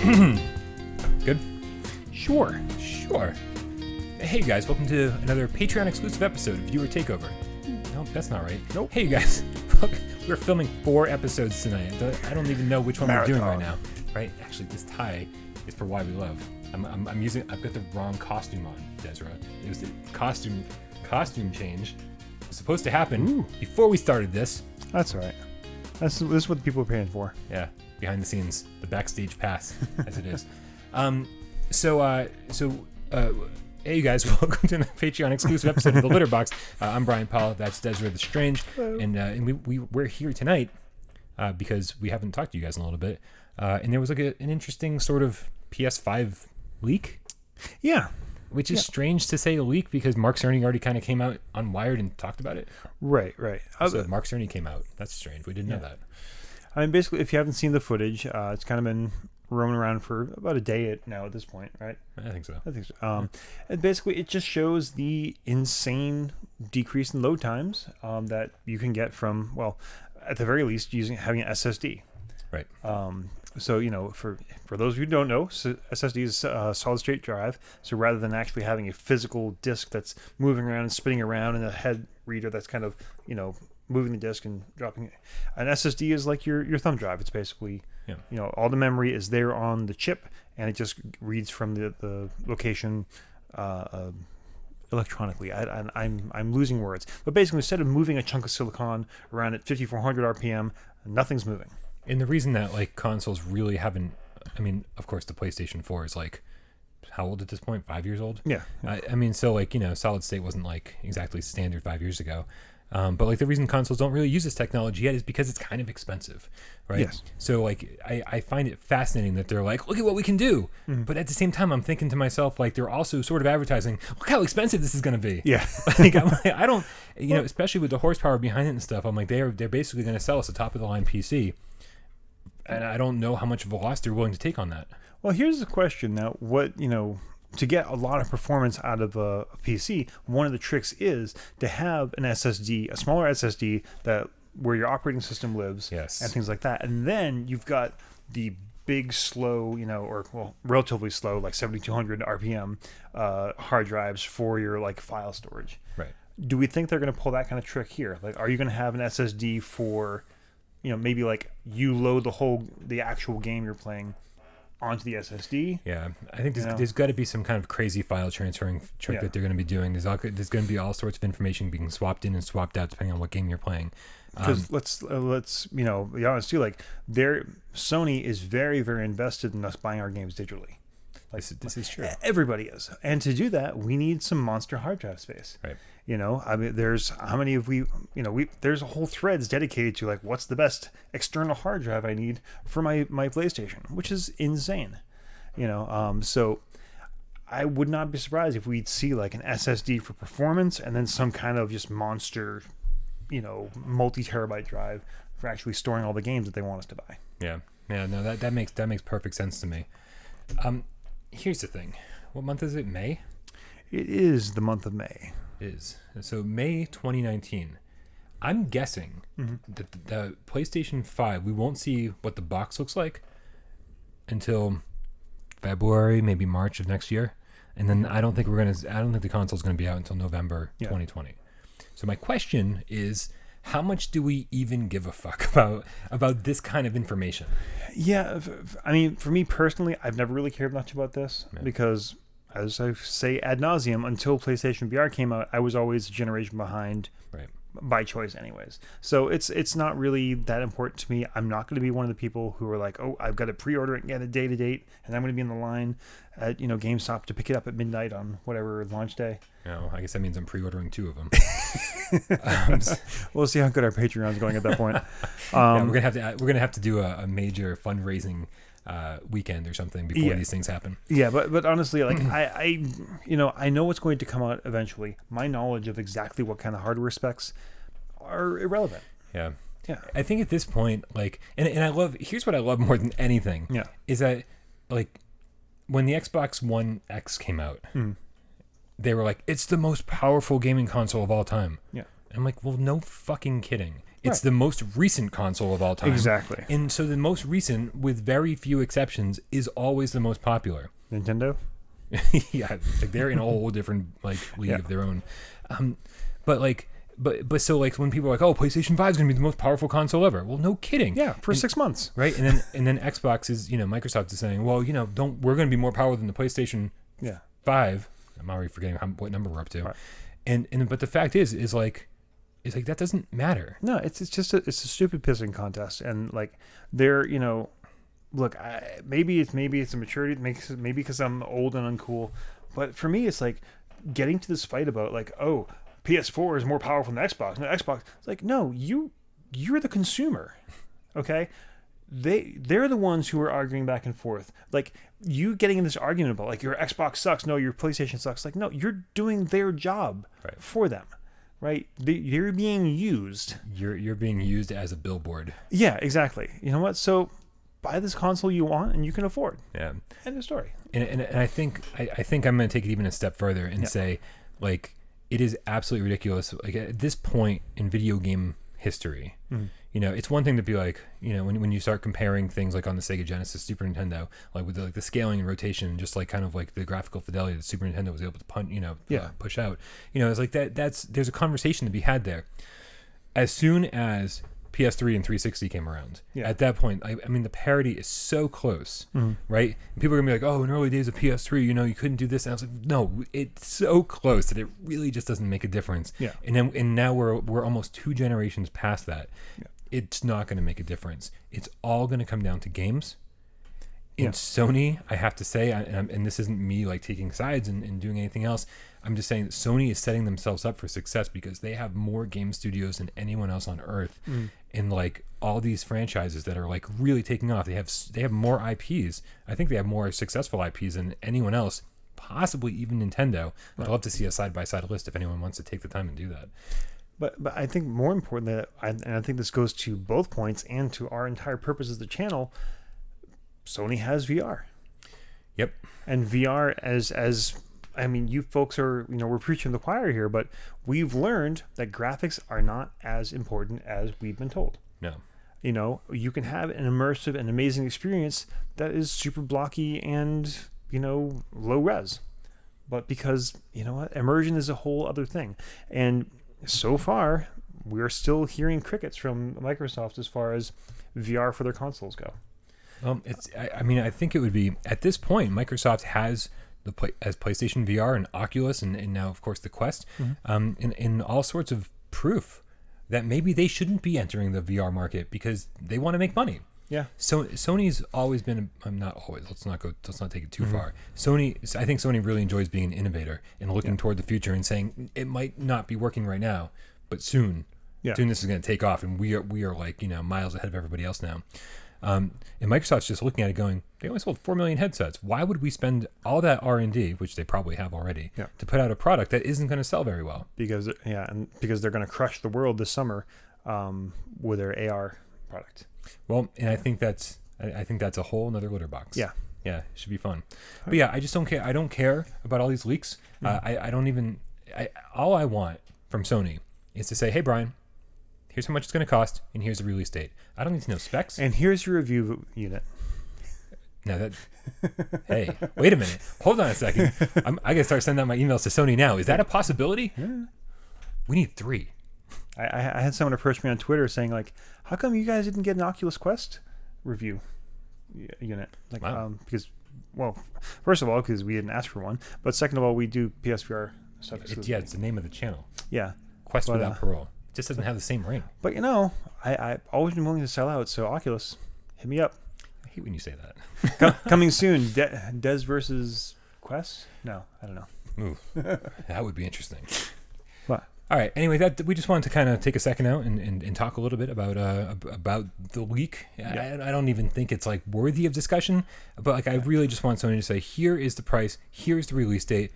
Good? Sure. Sure. Hey, you guys, welcome to another Patreon exclusive episode of Viewer Takeover. Nope, that's not right. Nope. Hey, you guys, we're filming 4 episodes tonight. I don't even know which one we're doing right now. Right? Actually, this tie is for Why We Love. I've got the wrong costume on, Desra. It was the costume change. It was supposed to happen before we started this. That's all right. This is what the people are paying for. Yeah, behind the scenes, the backstage pass, as it is. Hey, you guys, welcome to a Patreon exclusive episode of The Litter Box. I'm Brian Paul. That's Desiree the Strange. Hello. And we're here tonight because we haven't talked to you guys in a little bit. And there was like an interesting sort of PS5 leak. Yeah. Which is strange to say a leak because Mark Cerny already kind of came out on Wired and talked about it. Right. So Mark Cerny came out. That's strange. We didn't know that. I mean, basically, if you haven't seen the footage, it's kind of been roaming around for about a day now at this point, right? I think so. And basically, it just shows the insane decrease in load times that you can get from, well, at the very least, having an SSD. Right. So, for those of you who don't know, SSD is a solid-state drive. So rather than actually having a physical disk that's moving around and spinning around and a head reader that's kind of, moving the disk and dropping it, an SSD is like your thumb drive. It's basically, all the memory is there on the chip, and it just reads from the location electronically. I'm losing words. But basically, instead of moving a chunk of silicon around at 5,400 RPM, nothing's moving. And the reason that like consoles really haven't, I mean, of course, the PlayStation 4 is like, how old at this point? 5 years old? Yeah. Solid state wasn't like exactly standard 5 years ago. But like the reason consoles don't really use this technology yet is because it's kind of expensive, right? Yes. So like I find it fascinating that they're like, look at what we can do. Mm-hmm. But at the same time, I'm thinking to myself, like they're also sort of advertising, look how expensive this is going to be. Yeah. I don't, especially with the horsepower behind it and stuff, I'm like, they're basically going to sell us a top of the line PC. And I don't know how much of a loss they're willing to take on that. Well, here's the question now. What, to get a lot of performance out of a PC, one of the tricks is to have an SSD, a smaller SSD where your operating system lives, yes, and things like that. And then you've got the big, slow, relatively slow, like 7,200 RPM hard drives for your like file storage. Right. Do we think they're going to pull that kind of trick here? Like, are you going to have an SSD for, maybe like you load the actual game you're playing onto the SSD? Yeah, I think there's got to be some kind of crazy file transferring trick that they're going to be doing. There's going to be all sorts of information being swapped in and swapped out depending on what game you're playing. Because let's be honest too. Like, Sony is very, very invested in us buying our games digitally. Like, this is true. Everybody is, and to do that, we need some monster hard drive space. Right. I mean, there's how many of there's a whole threads dedicated to like what's the best external hard drive I need for my PlayStation, which is insane. So I would not be surprised if we'd see like an SSD for performance and then some kind of just monster, multi-terabyte drive for actually storing all the games that they want us to buy. Yeah. No, that makes perfect sense to me. Here's the thing. What month is it? May? It is the month of May. Is so May 2019. I'm guessing that the PlayStation 5, we won't see what the box looks like until February, maybe March of next year, and then I don't think the console's going to be out until November 2020. So my question is, how much do we even give a fuck about this kind of information? Yeah, I mean, for me personally, I've never really cared much about this because, as I say ad nauseum, until PlayStation VR came out, I was always a generation behind, right, by choice anyways. So it's not really that important to me. I'm not going to be one of the people who are like, oh, I've got to pre-order it and get a day to date, and I'm going to be in the line at GameStop to pick it up at midnight on whatever launch day. No, I guess that means I'm pre-ordering 2 of them. We'll see how good our Patreon's going at that point. We're gonna have to do a major fundraising weekend or something before these things happen. Yeah, but honestly, like I know what's going to come out eventually. My knowledge of exactly what kind of hardware specs are irrelevant. Yeah. I think at this point, like, and here's what I love more than anything. Yeah. Is that like when the Xbox One X came out, they were like, it's the most powerful gaming console of all time. Yeah. And I'm like, well, no fucking kidding. It's the most recent console of all time. Exactly. And so the most recent, with very few exceptions, is always the most popular. Nintendo? Yeah, like they're in a whole different like league of their own. But so like when people are like, oh, PlayStation 5 is going to be the most powerful console ever. Well, no kidding. Yeah, for 6 months. Right? And then Xbox is, Microsoft is saying, well, we're going to be more powerful than the PlayStation 5. I'm already forgetting what number we're up to. Right. But the fact is like that doesn't matter. No, it's just a stupid pissing contest, and like they're look, maybe it's a maturity, maybe because I'm old and uncool, but for me it's like getting to this fight about like, oh, PS4 is more powerful than Xbox. No, Xbox. It's like, no, you're the consumer, okay? They're the ones who are arguing back and forth. Like, you getting in this argument about like your Xbox sucks, no, your PlayStation sucks. Like, no, you're doing their job for them, right? You're being used. You're being used as a billboard. Yeah, exactly. You know what? So buy this console you want and you can afford. Yeah. End of story. And I think I'm going to take it even a step further and say, like, it is absolutely ridiculous. Like at this point in video game history, it's one thing to be like, when you start comparing things like on the Sega Genesis, Super Nintendo, like with the scaling and rotation, just like kind of like the graphical fidelity that Super Nintendo was able to push out. It's like there's a conversation to be had there. As soon as PS3 and 360 came around. Yeah. At that point, I mean, the parity is so close, right? And people are going to be like, oh, in early days of PS3, you couldn't do this. And I was like, no, it's so close that it really just doesn't make a difference. Yeah. And now we're almost 2 generations past that. Yeah. It's not going to make a difference. It's all going to come down to games. In Sony, I have to say, and this isn't me like taking sides and doing anything else, I'm just saying that Sony is setting themselves up for success because they have more game studios than anyone else on earth. And like all these franchises that are like really taking off, they have more IPs. I think they have more successful IPs than anyone else, possibly even Nintendo. I'd love to see a side-by-side list if anyone wants to take the time and do that. But I think more important and I think this goes to both points and to our entire purpose as the channel, Sony has VR. Yep. And VR as I mean, you folks are, we're preaching to the choir here, but we've learned that graphics are not as important as we've been told. No. You can have an immersive and amazing experience that is super blocky and, low res. But because, immersion is a whole other thing. And so far, we're still hearing crickets from Microsoft as far as VR for their consoles go. I think it would be, at this point, Microsoft has as PlayStation VR and Oculus and now of course the Quest, in all sorts of proof that maybe they shouldn't be entering the VR market because they want to make money. Yeah. So Sony's always been, not always, let's not take it too far. I think Sony really enjoys being an innovator and looking toward the future and saying it might not be working right now, but soon this is going to take off and we are like, miles ahead of everybody else now. And Microsoft's just looking at it going, they only sold 4 million headsets. Why would we spend all that R&D, which they probably have already, to put out a product that isn't going to sell very well? Because they're going to crush the world this summer with their AR product. Well, and I think that's a whole nother litter box. Yeah. Yeah, it should be fun. But yeah, I just don't care. I don't care about all these leaks. All I want from Sony is to say, hey, Brian, here's how much it's going to cost, and here's the release date. I don't need to know specs. And here's your review unit. Now hey, wait a minute. Hold on a second. I got to start sending out my emails to Sony now. Is that a possibility? Yeah. We need 3. I had someone approach me on Twitter saying, like, how come you guys didn't get an Oculus Quest review unit? Like, wow. Because, well, first of all, because we didn't ask for one. But second of all, we do PSVR stuff. It's the name of the channel. Yeah. Quest without Parole. It just doesn't have the same ring. But, I've always been willing to sell out, so Oculus, hit me up. I hate when you say that. Coming soon, Des versus Quest? No, I don't know. Ooh, that would be interesting. What? All right. Anyway, we just wanted to kind of take a second out and talk a little bit about the leak. Yeah. I don't even think it's like worthy of discussion, but like I really just want Sony to say, here is the price, here's the release date,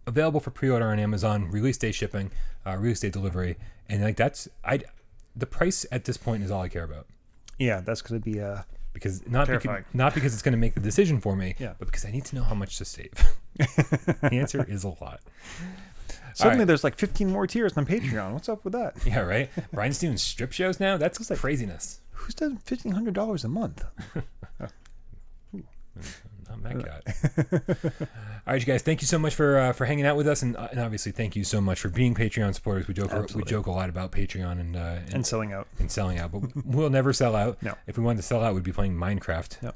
available for pre-order on Amazon, release day shipping, release day delivery, and like the price at this point is all I care about. Yeah, that's going to be because not because it's going to make the decision for me, but because I need to know how much to save. The answer is a lot. Suddenly right. there's like 15 more tiers on Patreon. What's up with that? Yeah, right. Brian's doing strip shows now. That's like- craziness. Who's doing $1,500 a month? Not that guy. All right, you guys. Thank you so much for hanging out with us, and obviously thank you so much for being Patreon supporters. We joke a lot about Patreon And selling out. and selling out, but we'll never sell out. No. If we wanted to sell out, we'd be playing Minecraft. No.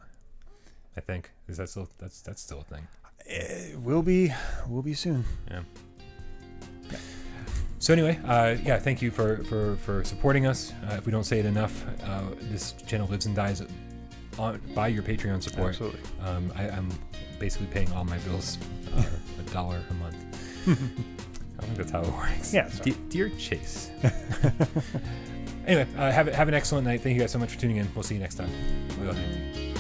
I think is that still that's still a thing. It will be soon. Yeah. So anyway, yeah, thank you for supporting us. If we don't say it enough, this channel lives and dies by your Patreon support. Absolutely. I'm basically paying all my bills $1 a month. I think that's how it works. Yeah. Dear Chase. Anyway, have an excellent night. Thank you guys so much for tuning in. We'll see you next time. We love you.